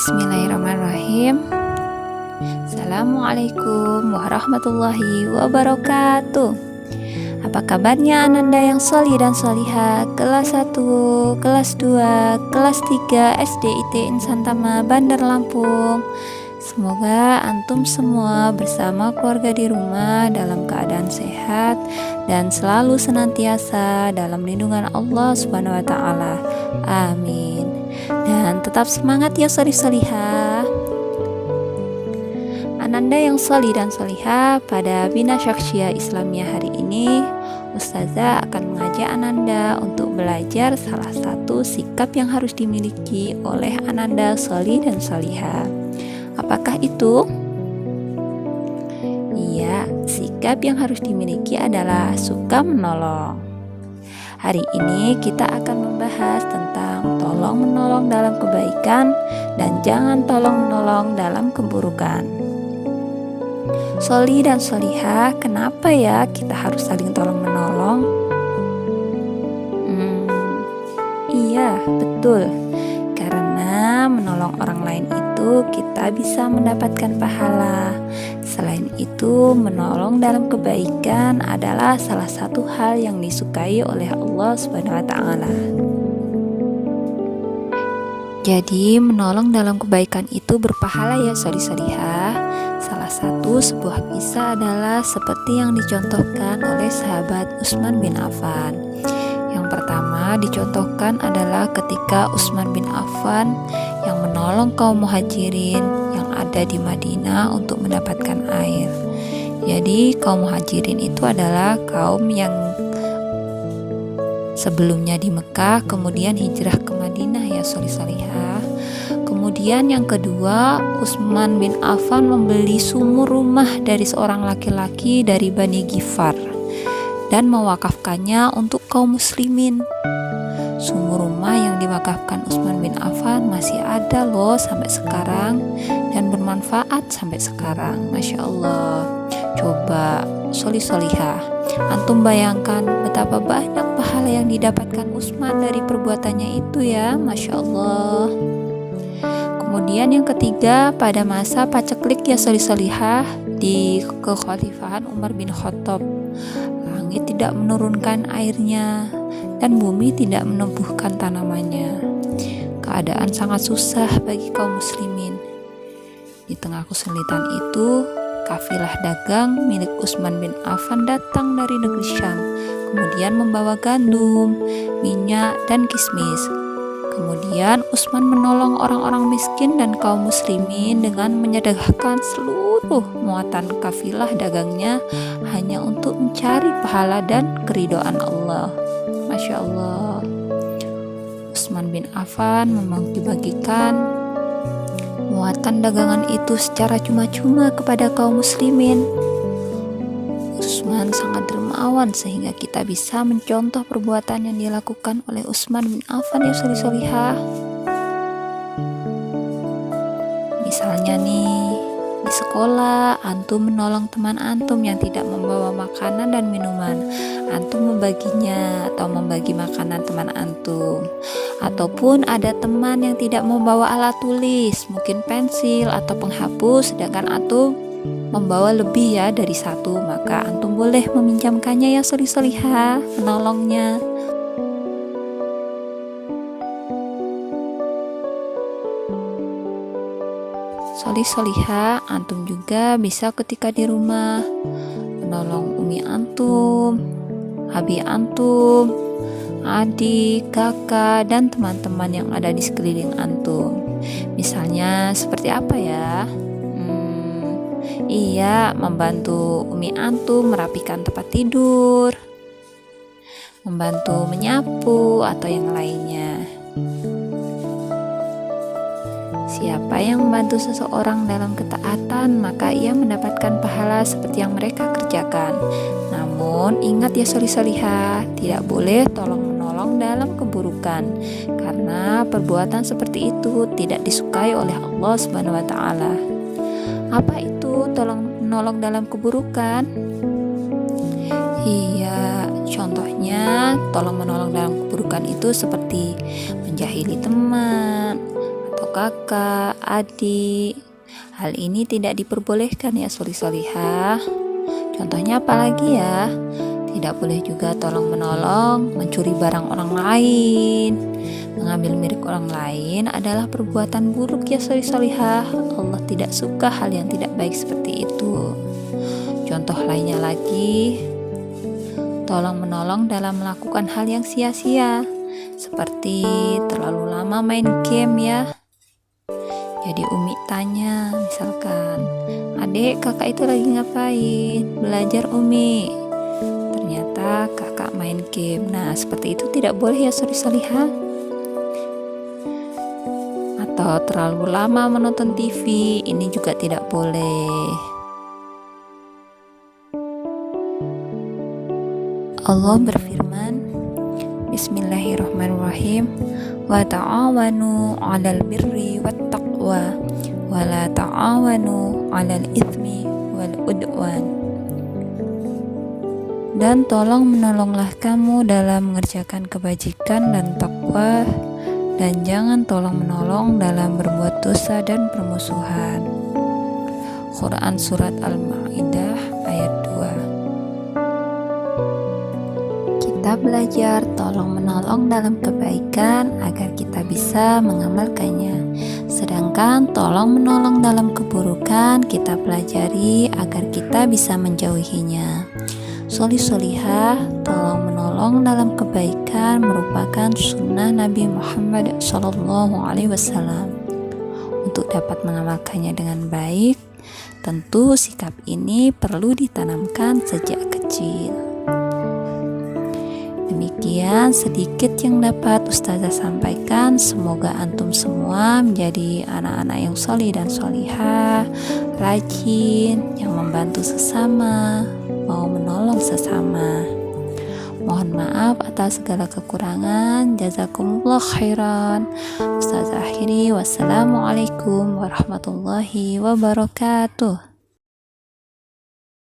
Bismillahirrahmanirrahim. Assalamualaikum warahmatullahi wabarakatuh. Apa kabarnya Ananda yang sholih dan sholihah, kelas 1, kelas 2, kelas 3 SDIT Insan Tama Bandar Lampung. Semoga antum semua bersama keluarga di rumah dalam keadaan sehat dan selalu senantiasa dalam lindungan Allah Subhanahu wa taala. Amin. Dan tetap semangat ya sholih-sholihah. Ananda yang sholih dan sholihah, pada Bina Syakhsiyah Islamiyah hari ini Ustazah akan mengajak Ananda untuk belajar salah satu sikap yang harus dimiliki oleh Ananda sholih dan sholihah. Apakah itu? Iya, sikap yang harus dimiliki adalah suka menolong. Hari ini kita akan membahas tentang tolong menolong dalam kebaikan dan jangan tolong menolong dalam keburukan. Sholih dan sholihah, kenapa ya kita harus saling tolong menolong? Iya, betul. Karena menolong orang lain itu kita bisa mendapatkan pahala. Selain itu, menolong dalam kebaikan adalah salah satu hal yang disukai oleh Allah Subhanahu wa taala. Jadi, menolong dalam kebaikan itu berpahala ya sholih-sholihah. Salah satu sebuah kisah adalah seperti yang dicontohkan oleh sahabat Utsman bin Affan. Yang pertama dicontohkan adalah ketika Utsman bin Affan yang menolong kaum muhajirin yang ada di Madinah untuk mendapatkan air. Jadi kaum muhajirin itu adalah kaum yang sebelumnya di Mekah kemudian hijrah ke Madinah ya sholih-sholihah. Kemudian yang kedua, Utsman bin Affan membeli sumur rumah dari seorang laki-laki dari Bani Ghifar dan mewakafkannya untuk kaum muslimin. Sumur rumah yang diwakafkan Utsman bin Affan masih ada loh sampai sekarang dan bermanfaat sampai sekarang. Masya Allah. Coba sholih-sholihah, antum bayangkan betapa banyak pahala yang didapatkan Utsman dari perbuatannya itu ya. Masya Allah. Kemudian yang ketiga, pada masa paceklik ya sholih-sholihah di kekhalifahan Umar bin Khattab, langit tidak menurunkan airnya dan bumi tidak menumbuhkan tanamannya. Keadaan sangat susah bagi kaum muslimin. Di tengah kesulitan itu, kafilah dagang milik Utsman bin Affan datang dari negeri Syam, kemudian membawa gandum, minyak, dan kismis. Kemudian Utsman menolong orang-orang miskin dan kaum muslimin dengan menyedekahkan seluruh muatan kafilah dagangnya hanya untuk mencari pahala dan keridhaan Allah. Masya Allah. Utsman bin Affan membagi-bagikan muatan dagangan itu secara cuma-cuma kepada kaum muslimin. Utsman sangat dermawan sehingga kita bisa mencontoh perbuatan yang dilakukan oleh Utsman bin Affan ya sholih-sholihah. Misalnya nih, di sekolah antum menolong teman antum yang tidak membawa makanan dan minuman, antum membaginya atau membagi makanan teman antum. Ataupun ada teman yang tidak membawa alat tulis, mungkin pensil atau penghapus, sedangkan antum membawa lebih ya dari satu, maka antum boleh meminjamkannya ya sholih-sholihah, menolongnya. Sholih-sholihah, antum juga bisa ketika di rumah menolong umi antum, abi antum, adik, kakak, dan teman-teman yang ada di sekeliling antum. Misalnya seperti apa ya? Iya, membantu umi antum merapikan tempat tidur, membantu menyapu, atau yang lainnya. Siapa yang membantu seseorang dalam ketaatan, maka ia mendapatkan pahala seperti yang mereka kerjakan. Namun, ingat ya sholih-sholihah, tidak boleh tolong-menolong dalam keburukan, karena perbuatan seperti itu tidak disukai oleh Allah Subhanahu wa taala. Apa itu tolong menolong dalam keburukan? Iya, contohnya tolong menolong dalam keburukan itu seperti menjahili teman atau kakak, adik. Hal ini tidak diperbolehkan ya solihah. Contohnya apalagi ya? Tidak boleh juga tolong menolong, mencuri barang orang lain. Mengambil milik orang lain adalah perbuatan buruk ya solihah. Allah tidak suka hal yang tidak baik seperti itu. Contoh lainnya lagi, tolong menolong dalam melakukan hal yang sia-sia, seperti terlalu lama main game ya. Jadi Umi tanya, misalkan, "Adek, kakak itu lagi ngapain?" "Belajar, Umi." Ternyata kakak main game. Nah, seperti itu tidak boleh ya solihah. Atau terlalu lama menonton TV, ini juga tidak boleh. Allah berfirman, Bismillahirrahmanirrahim, wa ta'awanu 'alal birri wat taqwa wa la ta'awanu 'alal itsmi wal udwan. Dan tolong menolonglah kamu dalam mengerjakan kebajikan dan takwa, dan jangan tolong menolong dalam berbuat dosa dan permusuhan. Quran Surat Al-Ma'idah ayat 2. Kita belajar tolong menolong dalam kebaikan agar kita bisa mengamalkannya. Sedangkan tolong menolong dalam keburukan kita pelajari agar kita bisa menjauhinya. Solihah, tolong menolong dalam kebaikan merupakan sunnah Nabi Muhammad SAW. Untuk dapat mengamalkannya dengan baik, tentu sikap ini perlu ditanamkan sejak kecil. Demikian sedikit yang dapat Ustazah sampaikan. Semoga antum semua menjadi anak-anak yang solih dan solihah, rajin, yang membantu sesama, mau menolong sesama. Mohon maaf atas segala kekurangan. Jazakumullah khairan. Ustazah akhiri, wassalamualaikum warahmatullahi wabarakatuh.